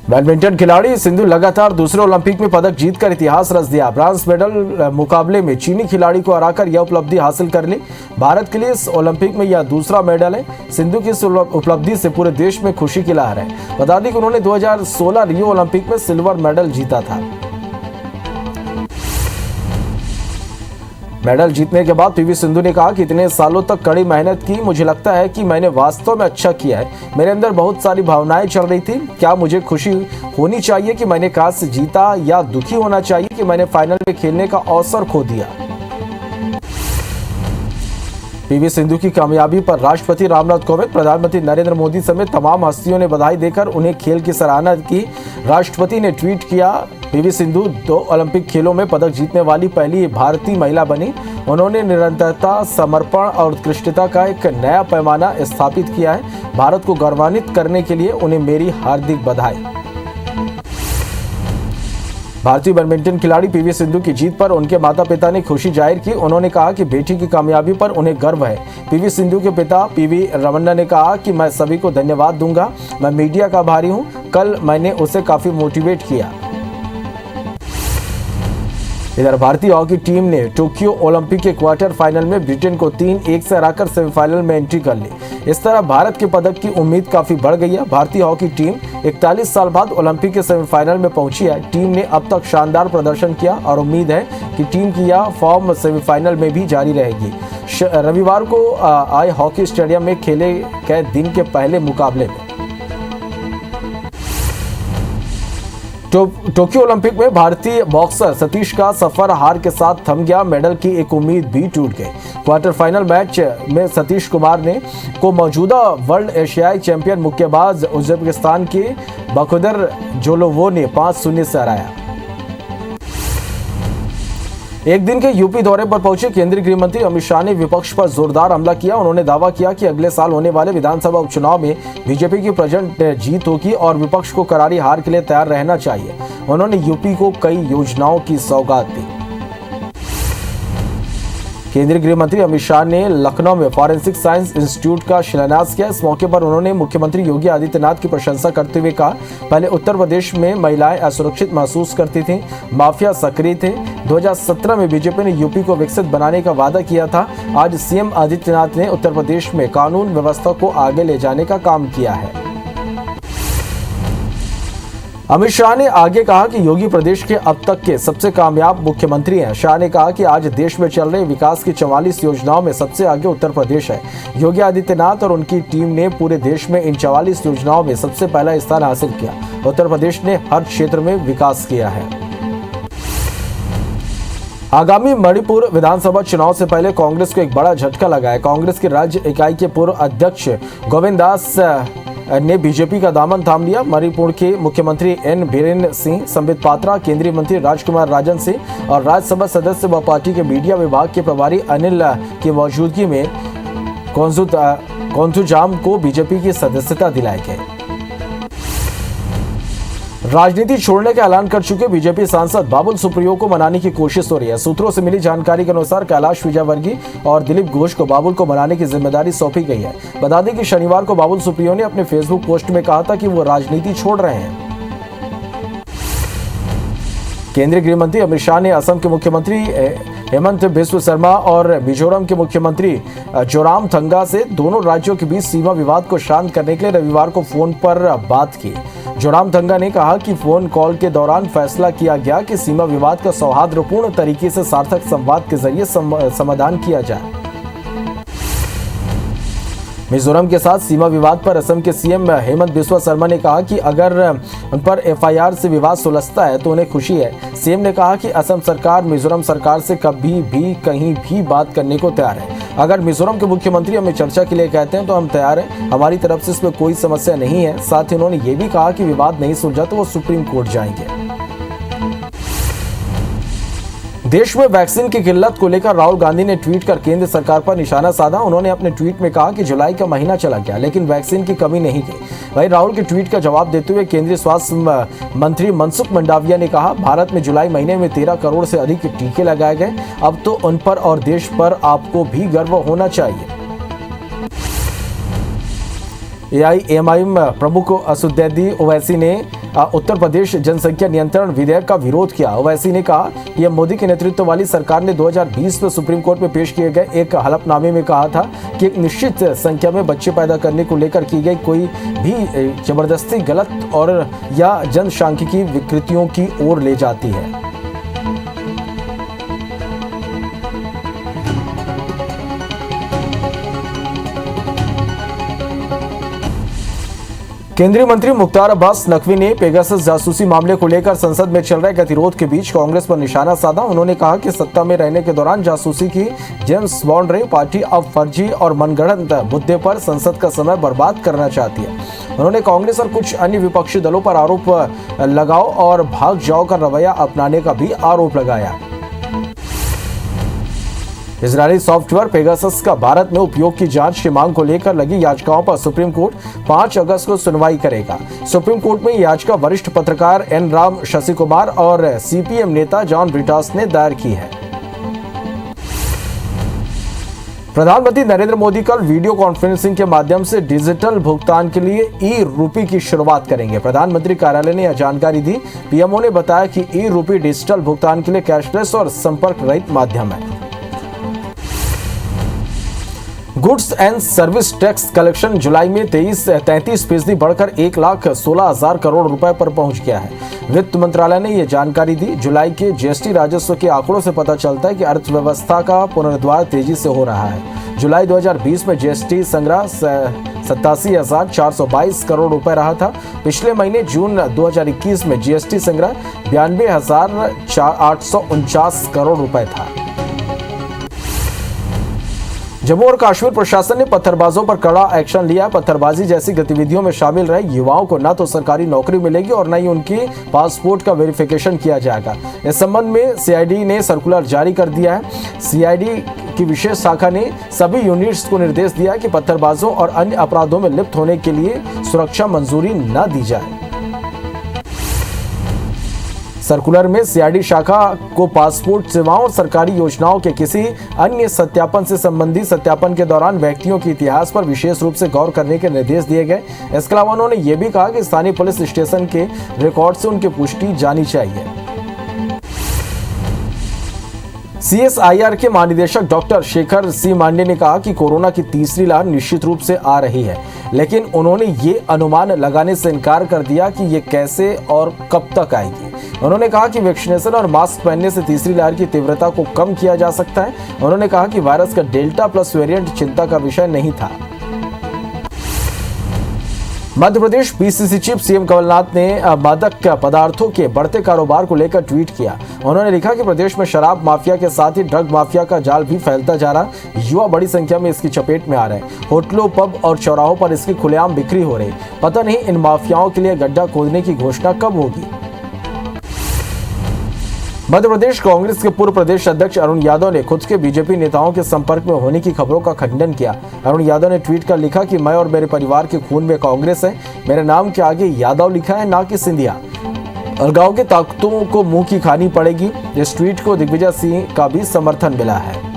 Badminton खिलाड़ी सिंधु लगातार दूसरे ओलंपिक में पदक जीतकर इतिहास रच दिया। ब्रांज मेडल मुकाबले में चीनी खिलाड़ी को हराकर यह उपलब्धि हासिल कर ली। भारत के लिए इस ओलंपिक में यह दूसरा मेडल है। सिंधु की इस उपलब्धि से पूरे देश में खुशी की लहर है। बता दें कि उन्होंने 2016 रियो ओलंपिक में सिल्वर मेडल जीता था। मेडल जीतने के बाद पीवी सिंधु ने कहा कि इतने सालों तक कड़ी मेहनत की, मुझे लगता है कि मैंने वास्तव में अच्छा किया है। मेरे अंदर बहुत सारी भावनाएं चल रही थी। क्या मुझे खुशी होनी चाहिए कि मैंने कांस्य जीता या दुखी होना चाहिए कि मैंने फाइनल में खेलने का अवसर खो दिया। पीवी सिंधु की कामयाबी पर राष्ट्रपति रामनाथ कोविंद, प्रधानमंत्री नरेंद्र मोदी समेत तमाम हस्तियों ने बधाई देकर उन्हें खेल की सराहना की। राष्ट्रपति ने ट्वीट किया, पीवी सिंधु 2 ओलंपिक खेलों में पदक जीतने वाली पहली भारतीय महिला बनी। उन्होंने निरंतरता, समर्पण और उत्कृष्टता का एक नया पैमाना स्थापित किया है। भारत को गौरवान्वित करने के लिए उन्हें मेरी हार्दिक बधाई। भारतीय बैडमिंटन खिलाड़ी पीवी सिंधु की जीत पर उनके माता पिता ने खुशी जाहिर की। उन्होंने कहा कि बेटी की कामयाबी पर उन्हें गर्व है। पीवी सिंधु के पिता पीवी रमन्ना ने कहा कि मैं सभी को धन्यवाद दूंगा। मैं मीडिया का आभारी हूं। कल मैंने उसे काफी मोटिवेट किया। इधर भारतीय हॉकी टीम ने टोक्यो ओलंपिक के क्वार्टर फाइनल में ब्रिटेन को 3-1 से हराकर सेमीफाइनल में एंट्री कर ली। इस तरह भारत के पदक की उम्मीद काफी बढ़ गई है। भारतीय हॉकी टीम 41 साल बाद ओलंपिक के सेमीफाइनल में पहुंची है। टीम ने अब तक शानदार प्रदर्शन किया और उम्मीद है कि टीम की यह फॉर्म सेमीफाइनल में भी जारी रहेगी। रविवार को आए हॉकी स्टेडियम में खेले गए दिन के पहले मुकाबले में टोक्यो ओलंपिक में भारतीय बॉक्सर सतीश का सफर हार के साथ थम गया। मेडल की एक उम्मीद भी टूट गई। क्वार्टर फाइनल मैच में सतीश कुमार को मौजूदा वर्ल्ड एशियाई चैंपियन मुक्केबाज उज्बेकिस्तान के बखुदर जोलोवो ने 5-0 से हराया। एक दिन के यूपी दौरे पर पहुंचे केंद्रीय गृह मंत्री अमित शाह ने विपक्ष पर जोरदार हमला किया। उन्होंने दावा किया कि अगले साल होने वाले विधानसभा उपचुनाव में बीजेपी की प्रचंड जीत होगी और विपक्ष को करारी हार के लिए तैयार रहना चाहिए। उन्होंने यूपी को कई योजनाओं की सौगात दी। केंद्रीय गृह मंत्री अमित शाह ने लखनऊ में फॉरेंसिक साइंस इंस्टीट्यूट का शिलान्यास किया। इस मौके पर उन्होंने मुख्यमंत्री योगी आदित्यनाथ की प्रशंसा करते हुए कहा, पहले उत्तर प्रदेश में महिलाएं असुरक्षित महसूस करती थीं, माफिया सक्रिय थे। 2017 में बीजेपी ने यूपी को विकसित बनाने का वादा किया था। आज सीएम आदित्यनाथ ने उत्तर प्रदेश में कानून व्यवस्था को आगे ले जाने का काम किया है। अमित शाह ने आगे कहा कि योगी प्रदेश के अब तक के सबसे कामयाब मुख्यमंत्री हैं। शाह ने कहा कि आज देश में चल रहे विकास की 44 योजनाओं में सबसे आगे उत्तर प्रदेश है। योगी आदित्यनाथ और उनकी टीम ने पूरे देश में इन 44 योजनाओं में सबसे पहला स्थान हासिल किया। उत्तर प्रदेश ने हर क्षेत्र में विकास किया है। आगामी मणिपुर विधानसभा चुनाव से पहले कांग्रेस को एक बड़ा झटका लगा है। कांग्रेस की राज्य इकाई के पूर्व अध्यक्ष गोविंद दास ने बीजेपी का दामन थाम लिया। मणिपुर के मुख्यमंत्री एन बीरेन सिंह, संबित पात्रा, केंद्रीय मंत्री राजकुमार राजन सिंह और राज्यसभा सदस्य व पार्टी के मीडिया विभाग के प्रभारी अनिल की मौजूदगी में कोंथुजाम को बीजेपी की सदस्यता दिलाई गई। राजनीति छोड़ने का ऐलान कर चुके बीजेपी सांसद बाबुल सुप्रियो को मनाने की कोशिश हो रही है। सूत्रों से मिली जानकारी के अनुसार कैलाश विजयवर्गीय और दिलीप घोष को बाबुल को मनाने की जिम्मेदारी सौंपी गई है। बता दें कि शनिवार को बाबुल सुप्रियो ने अपने फेसबुक पोस्ट में कहा था कि वो राजनीति छोड़ रहे हैं। केंद्रीय गृह मंत्री अमित शाह ने असम के मुख्यमंत्री हेमंत बिस्व शर्मा और मिजोरम के मुख्यमंत्री जोरामथंगा से दोनों राज्यों के बीच सीमा विवाद को शांत करने के लिए रविवार को फोन पर बात की। जोरामथंगा ने कहा कि फोन कॉल के दौरान फैसला किया गया कि सीमा विवाद का सौहार्दपूर्ण तरीके से सार्थक संवाद के जरिए समाधान किया जाए। मिजोरम के साथ सीमा विवाद पर असम के सीएम हेमंत बिस्वा शर्मा ने कहा कि अगर उन पर एफआईआर से विवाद सुलझता है तो उन्हें खुशी है। सीएम ने कहा कि असम सरकार मिजोरम सरकार से कभी भी कहीं भी बात करने को तैयार है। अगर मिजोरम के मुख्यमंत्री हमें चर्चा के लिए कहते हैं तो हम तैयार हैं। हमारी तरफ से इसमें कोई समस्या नहीं है। साथ ही उन्होंने ये भी कहा कि विवाद नहीं सुलझा तो वो सुप्रीम कोर्ट जाएंगे। देश में वैक्सीन की किल्लत को लेकर राहुल गांधी ने ट्वीट कर केंद्र सरकार पर निशाना साधा। उन्होंने अपने ट्वीट में कहा कि जुलाई का महीना चला गया लेकिन वैक्सीन की कमी नहीं गई। वहीं राहुल के ट्वीट का जवाब देते हुए केंद्रीय स्वास्थ्य मंत्री मनसुख मंडाविया ने कहा, भारत में जुलाई महीने में 13 करोड़ से अधिक टीके लगाए गए। अब तो उन पर और देश पर आपको भी गर्व होना चाहिए। एआईएमआईएम प्रमुख असदुद्दीन ओवैसी ने उत्तर प्रदेश जनसंख्या नियंत्रण विधेयक का विरोध किया। ओवैसी ने कहा कि यह मोदी के नेतृत्व वाली सरकार ने 2020 में सुप्रीम कोर्ट में पेश किए गए एक हलफनामे में कहा था कि एक निश्चित संख्या में बच्चे पैदा करने को लेकर की गई कोई भी जबरदस्ती गलत और या जनसांख्यिकी विकृतियों की ओर ले जाती है। केंद्रीय मंत्री मुख्तार अब्बास नकवी ने पेगासस जासूसी मामले को लेकर संसद में चल रहे गतिरोध के बीच कांग्रेस पर निशाना साधा। उन्होंने कहा कि सत्ता में रहने के दौरान जासूसी की जेम्स बॉन्ड रही पार्टी अब फर्जी और मनगढ़ंत मुद्दे पर संसद का समय बर्बाद करना चाहती है। उन्होंने कांग्रेस और कुछ अन्य विपक्षी दलों पर आरोप लगाओ और भाग जाओ का रवैया अपनाने का भी आरोप लगाया। इजरायली सॉफ्टवेयर पेगासस का भारत में उपयोग की जांच की मांग को लेकर लगी याचिकाओं पर सुप्रीम कोर्ट 5 अगस्त को सुनवाई करेगा। सुप्रीम कोर्ट में याचिका वरिष्ठ पत्रकार एन राम शशि कुमार और सीपीएम नेता जॉन ब्रिटास ने दायर की है। प्रधानमंत्री नरेंद्र मोदी कल वीडियो कॉन्फ्रेंसिंग के माध्यम से डिजिटल भुगतान के लिए ई रूपी की शुरुआत करेंगे। प्रधानमंत्री कार्यालय ने यह जानकारी दी। पीएमओ ने बताया कि ई रूपी डिजिटल भुगतान के लिए कैशलेस और संपर्क रहित माध्यम है। Goods and service tax collection जुलाई में 33% बढ़कर 1,16,000 करोड़ रुपए पर पहुंच गया है। वित्त मंत्रालय ने यह जानकारी दी। जुलाई के जीएसटी राजस्व के आंकड़ों से पता चलता है कि अर्थव्यवस्था का पुनरुद्धार तेजी से हो रहा है। जुलाई 2020 में जीएसटी संग्रह 87,422 करोड़ रुपए रहा था। पिछले महीने जून 2021 में जीएसटी संग्रह 92,849 करोड़ रुपए था। जम्मू और कश्मीर प्रशासन ने पत्थरबाजों पर कड़ा एक्शन लिया। पत्थरबाजी जैसी गतिविधियों में शामिल रहे युवाओं को न तो सरकारी नौकरी मिलेगी और न ही उनकी पासपोर्ट का वेरिफिकेशन किया जाएगा। इस संबंध में सीआईडी ने सर्कुलर जारी कर दिया है। सीआईडी की विशेष शाखा ने सभी यूनिट्स को निर्देश दिया कि पत्थरबाजों और अन्य अपराधों में लिप्त होने के लिए सुरक्षा मंजूरी न दी जाए। सर्कुलर में सीआईडी शाखा को पासपोर्ट सेवाओं और सरकारी योजनाओं के किसी अन्य सत्यापन से संबंधित सत्यापन के दौरान व्यक्तियों के इतिहास पर विशेष रूप से गौर करने के निर्देश दिए गए। इसके अलावा उन्होंने ये भी कहा कि स्थानीय पुलिस स्टेशन के रिकॉर्ड से उनकी पुष्टि जानी चाहिए। सीएसआईआर के महानिदेशक डॉक्टर शेखर सी मांडे ने कहा कि कोरोना की तीसरी लहर निश्चित रूप से आ रही है, लेकिन उन्होंने ये अनुमान लगाने से इनकार कर दिया कि ये कैसे और कब तक आएगी। उन्होंने कहा कि वैक्सीनेशन और मास्क पहनने से तीसरी लहर की तीव्रता को कम किया जा सकता है। उन्होंने कहा कि वायरस का डेल्टा प्लस वेरिएंट चिंता का विषय नहीं था। Madhya Pradesh PCC chief CM Kamal Nath ने मादक पदार्थों के बढ़ते कारोबार को लेकर ट्वीट किया। उन्होंने लिखा कि प्रदेश में शराब माफिया के साथ ही ड्रग माफिया का जाल भी फैलता जा रहा। युवा बड़ी संख्या में इसकी चपेट में आ रहे हैं। होटलों, पब और चौराहों पर इसकी खुलेआम बिक्री हो रही। पता नहीं इन माफियाओं के लिए गड्ढा खोदने की घोषणा कब होगी। मध्य प्रदेश कांग्रेस के पूर्व प्रदेश अध्यक्ष अरुण यादव ने खुद के बीजेपी नेताओं के संपर्क में होने की खबरों का खंडन किया। अरुण यादव ने ट्वीट कर लिखा कि मैं और मेरे परिवार के खून में कांग्रेस है। मेरे नाम के आगे यादव लिखा है, ना कि सिंधिया। अलगाव के ताकतों को मुंह की खानी पड़ेगी। इस ट्वीट को दिग्विजय सिंह का भी समर्थन मिला है।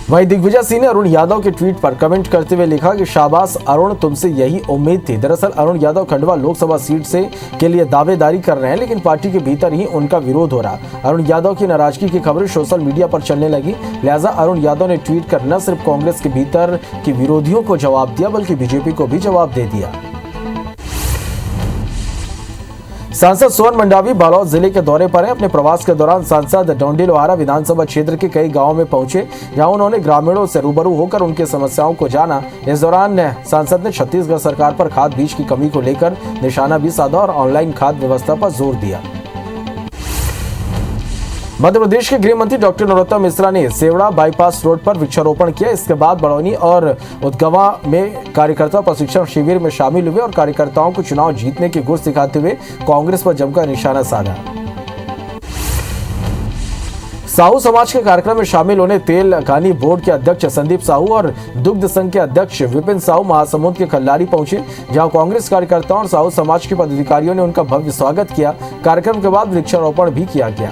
वहीं दिग्विजय सिंह ने अरुण यादव के ट्वीट पर कमेंट करते हुए लिखा कि शाबाश अरुण, तुमसे यही उम्मीद थी। दरअसल अरुण यादव खंडवा लोकसभा सीट से के लिए दावेदारी कर रहे हैं, लेकिन पार्टी के भीतर ही उनका विरोध हो रहा। अरुण यादव की नाराजगी की खबरें सोशल मीडिया पर चलने लगी। लिहाजा अरुण यादव ने ट्वीट कर न सिर्फ कांग्रेस के भीतर के विरोधियों को जवाब दिया, बल्कि बीजेपी को भी जवाब दे दिया। सांसद सोहन मंडावी बालोद जिले के दौरे पर हैं। अपने प्रवास के दौरान सांसद डोंडी लोहारा विधानसभा क्षेत्र के कई गांवों में पहुंचे, जहां उन्होंने ग्रामीणों से रूबरू होकर उनकी समस्याओं को जाना। इस दौरान सांसद ने छत्तीसगढ़ सरकार पर खाद बीज की कमी को लेकर निशाना भी साधा और ऑनलाइन खाद व्यवस्था पर जोर दिया। मध्य प्रदेश के गृह मंत्री डॉक्टर नरोत्तम मिश्रा ने सेवड़ा बाईपास रोड पर वृक्षारोपण किया। इसके बाद बड़ौनी और उदगवा में कार्यकर्ता प्रशिक्षण शिविर में शामिल हुए और कार्यकर्ताओं को चुनाव जीतने की गुर सिखाते हुए कांग्रेस पर जमकर निशाना साधा। साहू समाज के कार्यक्रम में शामिल होने तेल घानी बोर्ड के अध्यक्ष संदीप साहू और दुग्ध संघ के अध्यक्ष विपिन साहू महासमुंद के खल्लारी पहुंचे, जहां कांग्रेस कार्यकर्ताओं और साहू समाज के पदाधिकारियों ने उनका भव्य स्वागत किया। कार्यक्रम के बाद वृक्षारोपण भी किया गया।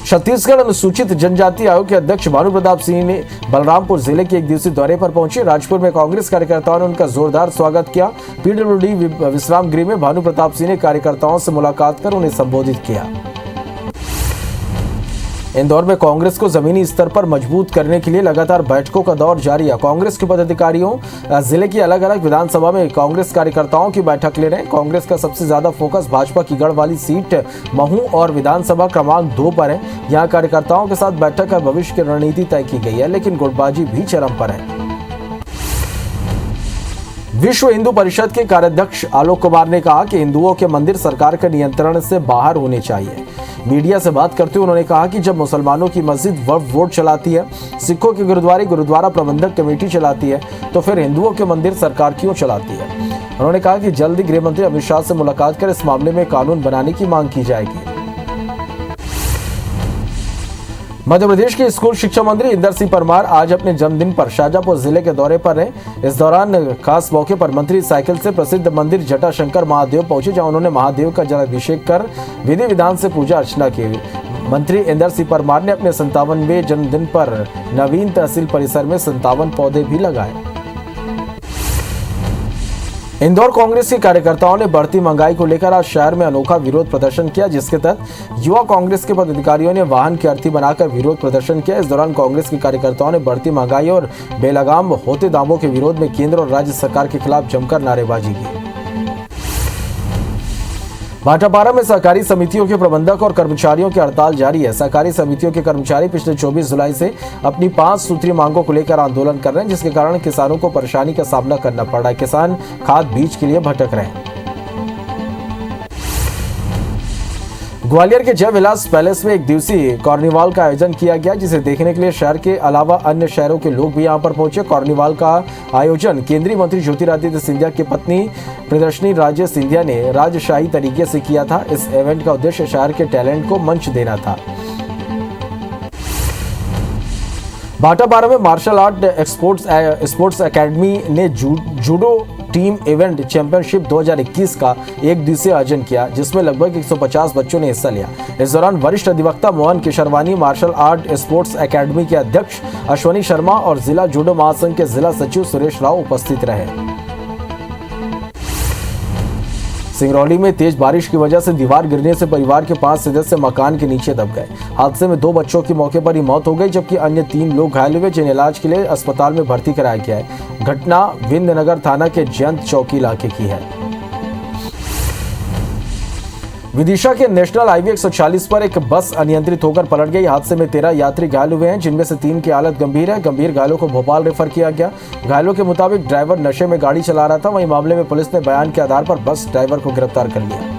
छत्तीसगढ़ अनुसूचित जनजाति आयोग के अध्यक्ष भानु प्रताप सिंह ने बलरामपुर जिले के एक दिवसीय दौरे पर पहुंचे। राजपुर में कांग्रेस कार्यकर्ताओं ने उनका जोरदार स्वागत किया। पीडब्ल्यूडी विश्राम गृह में भानु प्रताप सिंह ने कार्यकर्ताओं से मुलाकात कर उन्हें संबोधित किया। इंदौर में कांग्रेस को जमीनी स्तर पर मजबूत करने के लिए लगातार बैठकों का दौर जारी है। कांग्रेस के पदाधिकारियों जिले की अलग अलग विधानसभा में कांग्रेस कार्यकर्ताओं की बैठक ले रहे हैं। कांग्रेस का सबसे ज्यादा फोकस भाजपा की गढ़ वाली सीट महू और विधानसभा क्रमांक 2 पर है। यहाँ कार्यकर्ताओं के साथ बैठक कर भविष्य की रणनीति तय की गई है, लेकिन गुटबाजी भी चरम पर है। विश्व हिंदू परिषद के कार्याध्यक्ष आलोक कुमार ने कहा कि हिंदुओं के मंदिर सरकार के नियंत्रण से बाहर होने चाहिए। मीडिया से बात करते हुए उन्होंने कहा कि जब मुसलमानों की मस्जिद वक्फ बोर्ड चलाती है, सिखों के गुरुद्वारे गुरुद्वारा प्रबंधक कमेटी चलाती है, तो फिर हिंदुओं के मंदिर सरकार क्यों चलाती है। उन्होंने कहा कि जल्द ही गृह मंत्री अमित शाह से मुलाकात कर इस मामले में कानून बनाने की मांग की जाएगी। मध्य प्रदेश के स्कूल शिक्षा मंत्री इंदर सिंह परमार आज अपने जन्मदिन पर शाजापुर जिले के दौरे पर रहे। इस दौरान खास मौके पर मंत्री साइकिल से प्रसिद्ध मंदिर जटाशंकर महादेव पहुंचे, जहां उन्होंने महादेव का जलाभिषेक कर विधि विधान से पूजा अर्चना की। मंत्री इंदर सिंह परमार ने अपने 57वें जन्मदिन पर नवीन तहसील परिसर में 57 पौधे भी लगाए। इंदौर कांग्रेस के कार्यकर्ताओं ने बढ़ती महंगाई को लेकर आज शहर में अनोखा विरोध प्रदर्शन किया, जिसके तहत युवा कांग्रेस के पदाधिकारियों ने वाहन की अर्थी बनाकर विरोध प्रदर्शन किया। इस दौरान कांग्रेस के कार्यकर्ताओं ने बढ़ती महंगाई और बेलगाम होते दामों के विरोध में केंद्र और राज्य सरकार के खिलाफ जमकर नारेबाजी की। भाटापारा में सहकारी समितियों के प्रबंधक और कर्मचारियों की हड़ताल जारी है। सहकारी समितियों के कर्मचारी पिछले 24 जुलाई से अपनी 5 सूत्रीय मांगों को लेकर आंदोलन कर रहे हैं, जिसके कारण किसानों को परेशानी का सामना करना पड़ रहा है। किसान खाद बीज के लिए भटक रहे हैं। ग्वालियर के जय विलास पैलेस में एक दिवसीय कार्निवाल का आयोजन किया गया, जिसे देखने के लिए शहर के अलावा अन्य शहरों के लोग भी यहां पर पहुंचे। कार्निवाल का आयोजन केंद्रीय मंत्री ज्योतिरादित्य सिंधिया की पत्नी प्रियदर्शनी राजे सिंधिया ने राजशाही तरीके से किया था। इस इवेंट का उद्देश्य शहर के टैलेंट को मंच देना था। भाटापारा में मार्शल आर्ट स्पोर्ट्स एकेडमी ने जूडो टीम इवेंट चैंपियनशिप 2021 का एक दिवसीय आयोजन किया, जिसमें लगभग 150 बच्चों ने हिस्सा लिया। इस दौरान वरिष्ठ अधिवक्ता Mohan Kesharwani, martial art sports academy के अध्यक्ष अश्वनी शर्मा और जिला जूडो महासंघ के जिला सचिव सुरेश राव उपस्थित रहे। सिंगरौली में तेज बारिश की वजह से दीवार गिरने से परिवार के 5 सदस्य मकान के नीचे दब गए। हादसे में 2 बच्चों की मौके पर ही मौत हो गई, जबकि अन्य 3 लोग घायल हुए, जिन्हें इलाज के लिए अस्पताल में भर्ती कराया गया है। घटना विंध्यनगर थाना के जयंत चौकी इलाके की है। विदिशा के नेशनल हाईवे 140 पर एक बस अनियंत्रित होकर पलट गई। हादसे में 13 यात्री घायल हुए हैं, जिनमें से 3 की हालत गंभीर है। गंभीर घायलों को भोपाल रेफर किया गया। घायलों के मुताबिक ड्राइवर नशे में गाड़ी चला रहा था। वहीं मामले में पुलिस ने बयान के आधार पर बस ड्राइवर को गिरफ्तार कर लिया।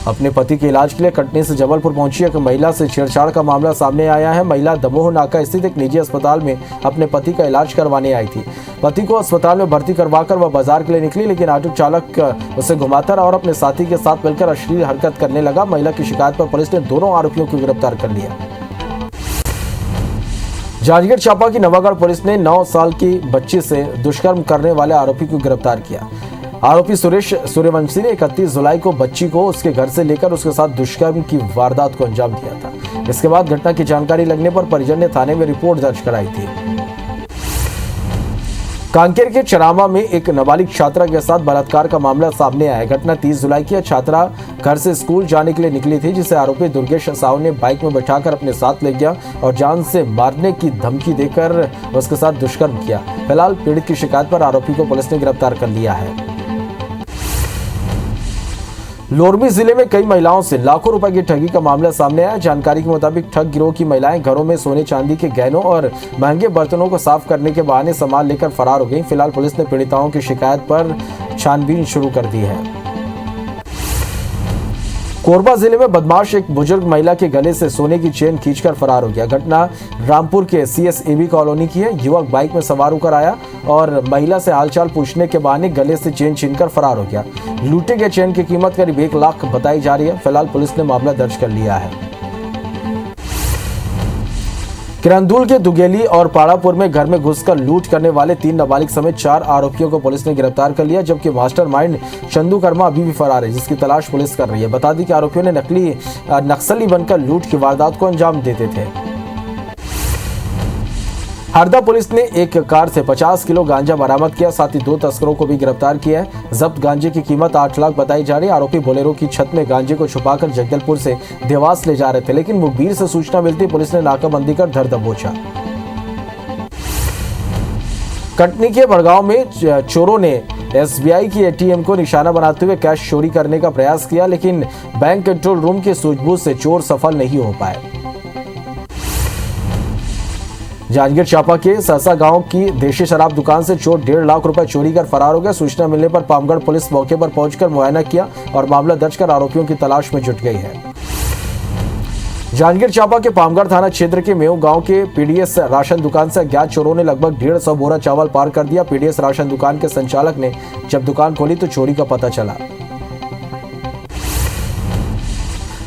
अपने पति के इलाज के लिए कटनी से जबलपुर पहुंची एक महिला से छेड़छाड़ का मामला सामने आया है। महिला दमोह नाका स्थित एक निजी अस्पताल में अपने पति का इलाज करवाने आई थी। पति को अस्पताल में भर्ती करवाकर वह बाजार के लिए निकली, लेकिन ऑटो चालक उसे घुमाता रहा और अपने साथी के साथ मिलकर अश्लील हरकत करने लगा। महिला की शिकायत पर पुलिस ने दोनों आरोपियों को गिरफ्तार कर लिया। जांजगीर चांपा की नवागढ़ पुलिस ने 9 साल की बच्ची से दुष्कर्म करने वाले आरोपी को गिरफ्तार किया। आरोपी सुरेश सूर्यवंशी ने 31 जुलाई को बच्ची को उसके घर से लेकर उसके साथ दुष्कर्म की वारदात को अंजाम दिया था। इसके बाद घटना की जानकारी लगने पर परिजन ने थाने में रिपोर्ट दर्ज कराई थी। कांकेर के चरामा में एक नाबालिग छात्रा के साथ बलात्कार का मामला सामने आया है। घटना 30 जुलाई की है। छात्रा घर से स्कूल जाने के लिए निकली थी, जिसे आरोपी दुर्गेश साहू ने बाइक में बैठाकर अपने साथ ले गया और जान से मारने की धमकी देकर उसके साथ दुष्कर्म किया। फिलहाल पीड़ित की शिकायत पर आरोपी को पुलिस ने गिरफ्तार कर लिया है। लोरमी जिले में कई महिलाओं से लाखों रुपए की ठगी का मामला सामने आया। जानकारी के मुताबिक ठग गिरोह की महिलाएं घरों में सोने चांदी के गहनों और महंगे बर्तनों को साफ करने के बहाने सामान लेकर फरार हो गई। फिलहाल पुलिस ने पीड़िताओं की शिकायत पर छानबीन शुरू कर दी है। कोरबा जिले में बदमाश एक बुजुर्ग महिला के गले से सोने की चेन खींचकर फरार हो गया। घटना रामपुर के CSAB कॉलोनी की है। युवक बाइक में सवार होकर आया और महिला से हालचाल पूछने के बहाने गले से चेन छीनकर फरार हो गया। लूटे गए चेन की कीमत करीब 1 लाख बताई जा रही है। फिलहाल पुलिस ने मामला दर्ज कर लिया है। किरंदुल के दुगेली और पाड़ापुर में घर में घुसकर लूट करने वाले 3 नाबालिग समेत 4 आरोपियों को पुलिस ने गिरफ्तार कर लिया, जबकि मास्टरमाइंड चंदू कर्मा अभी भी फरार है, जिसकी तलाश पुलिस कर रही है। बता दें कि आरोपियों ने नक्सली बनकर लूट की वारदात को अंजाम देते थे। हरदा पुलिस ने एक कार से 50 किलो गांजा बरामद किया, साथ ही 2 तस्करों को भी गिरफ्तार किया है। जब्त गांजे की कीमत 8 लाख बताई जा रही है। आरोपी बोलेरो की छत में गांजे को छुपाकर जगदलपुर से देवास ले जा रहे थे, लेकिन मुखबिर से सूचना मिलती पुलिस ने नाकाबंदी कर धर दबोचा। कटनी के बड़गांव में चोरों ने SBI की ATM को निशाना बनाते हुए कैश चोरी करने का प्रयास किया, लेकिन बैंक कंट्रोल रूम के सूझबूझ से चोर सफल नहीं हो पाए। जांजगीर चांपा के सहसा गांव की देशी शराब दुकान से चोर 1.5 लाख रुपए चोरी कर फरार हो गया। सूचना मिलने पर पामगढ़ पुलिस मौके पर पहुंचकर मुआयना किया और मामला दर्ज कर आरोपियों की तलाश में जुट गई है। जांजगीर चांपा के पामगढ़ थाना क्षेत्र के मेऊ गांव के PDS राशन दुकान से अज्ञात चोरों ने लगभग 150 बोरा चावल पार कर दिया। PDS राशन दुकान के संचालक ने जब दुकान खोली तो चोरी का पता चला।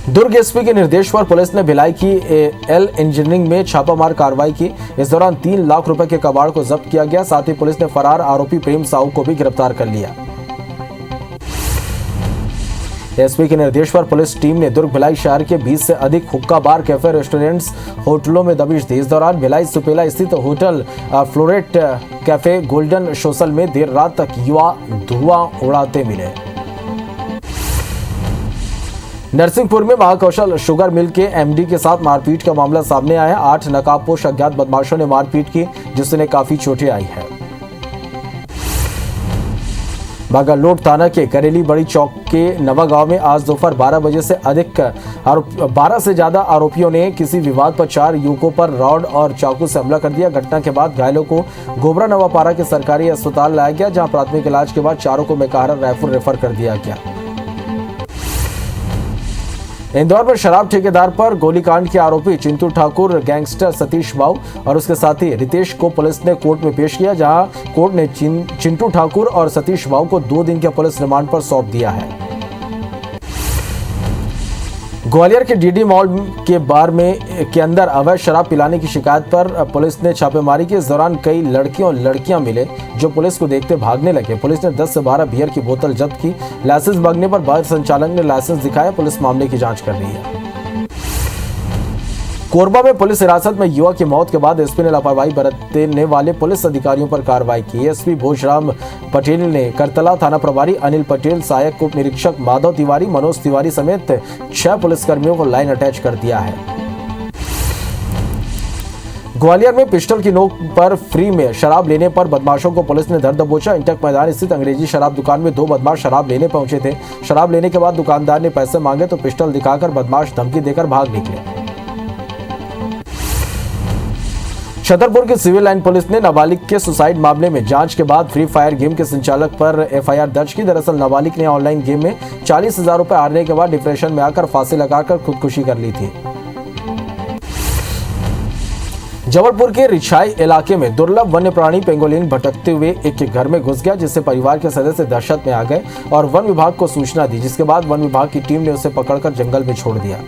दुर्ग SP के निर्देश पर पुलिस ने भिलाई की L इंजीनियरिंग में छापामार कार्रवाई की। इस दौरान 3 लाख रुपए के कबाड़ को जब्त किया गया। साथ ही पुलिस ने फरार आरोपी प्रेम साहू को भी गिरफ्तार कर लिया। SP के निर्देश पर पुलिस टीम ने दुर्ग भिलाई शहर के 20 से अधिक हुक्का बार, कैफे, रेस्टोरेंट्स, होटलों में दबिश दी। इस दौरान भिलाई सुपेला स्थित hotel Floret cafe golden social में देर रात तक युवा धुआं उड़ाते मिले। नरसिंहपुर में महाकौशल शुगर मिल के MD के साथ मारपीट का मामला सामने आया है। 8 नकाबपोश अज्ञात बदमाशों ने मारपीट की, जिससे काफी चोटें आई है। बागालोड थाना के करेली बड़ी चौक के नवा गांव में आज दोपहर 12 बजे से 12 से ज्यादा आरोपियों ने किसी विवाद पर 4 युवकों पर रॉड और चाकू से हमला कर दिया। घटना के बाद घायलों को गोबरा नवापारा के सरकारी अस्पताल लाया गया, जहां प्राथमिक इलाज के बाद चारों को मेकाहारा रायपुर रेफर कर दिया गया। इंदौर में शराब ठेकेदार पर गोलीकांड के आरोपी चिंटू ठाकुर, गैंगस्टर सतीश बाऊ और उसके साथी रितेश को पुलिस ने कोर्ट में पेश किया, जहां कोर्ट ने चिंटू ठाकुर और सतीश बाऊ को 2 दिन के पुलिस रिमांड पर सौंप दिया है। ग्वालियर के DD मॉल के बार के अंदर अवैध शराब पिलाने की शिकायत पर पुलिस ने छापेमारी की। इस दौरान कई लड़कियों और लड़कियां मिले जो पुलिस को देखते भागने लगे। पुलिस ने 10 से 12 बियर की बोतल जब्त की। लाइसेंस मांगने पर बार संचालक ने लाइसेंस दिखाया। पुलिस मामले की जांच कर रही है। कोरबा में पुलिस हिरासत में युवक की मौत के बाद SP ने लापरवाही बरतने वाले पुलिस अधिकारियों पर कार्रवाई की। SP भोजराम पटेल ने करतला थाना प्रभारी अनिल पटेल, सहायक उप निरीक्षक माधव तिवारी, मनोज तिवारी समेत 6 पुलिसकर्मियों को लाइन अटैच कर दिया है। ग्वालियर में पिस्टल की नोक पर फ्री में शराब लेने पर बदमाशों को पुलिस ने धर दबोचा। इंटक मैदान स्थित अंग्रेजी शराब दुकान में 2 बदमाश शराब लेने पहुंचे थे। शराब लेने के बाद दुकानदार ने पैसे मांगे तो पिस्टल दिखाकर बदमाश धमकी देकर भाग निकले। छतरपुर की सिविल लाइन पुलिस ने नाबालिग के सुसाइड मामले में जांच के बाद फ्री फायर गेम के संचालक पर FIR दर्ज की। दरअसल नाबालिग ने ऑनलाइन गेम में 40,000 रुपए हारने के बाद डिप्रेशन में आकर फांसी लगाकर खुदकुशी कर ली थी। जबलपुर के रिछाई इलाके में दुर्लभ वन्य प्राणी पेंगोलिन भटकते हुए एक घर में घुस गया, जिससे परिवार के सदस्य दहशत में आ गए और वन विभाग को सूचना दी, जिसके बाद वन विभाग की टीम ने उसे पकड़कर जंगल में छोड़ दिया।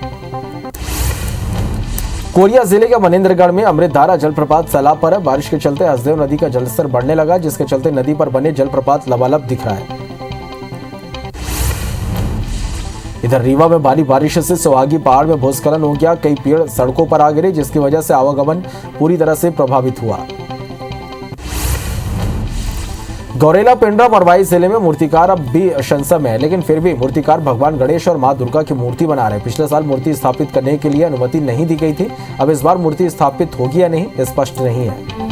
कोरिया जिले के मनेंद्रगढ़ में अमृतधारा जलप्रपात सैलाब पर है। बारिश के चलते हसदेव नदी का जलस्तर बढ़ने लगा, जिसके चलते नदी पर बने जलप्रपात लबालब दिख रहा है। इधर रीवा में भारी बारिश से सोहागी पहाड़ में भूस्खलन हो गया। कई पेड़ सड़कों पर आ गिरे, जिसकी वजह से आवागमन पूरी तरह से प्रभावित हुआ। गौरेला पेंड्रा मरवाई जिले में मूर्तिकार अब भी संशय में है, लेकिन फिर भी मूर्तिकार भगवान गणेश और मां दुर्गा की मूर्ति बना रहे हैं। पिछले साल मूर्ति स्थापित करने के लिए अनुमति नहीं दी गई थी। अब इस बार मूर्ति स्थापित होगी या नहीं स्पष्ट नहीं है।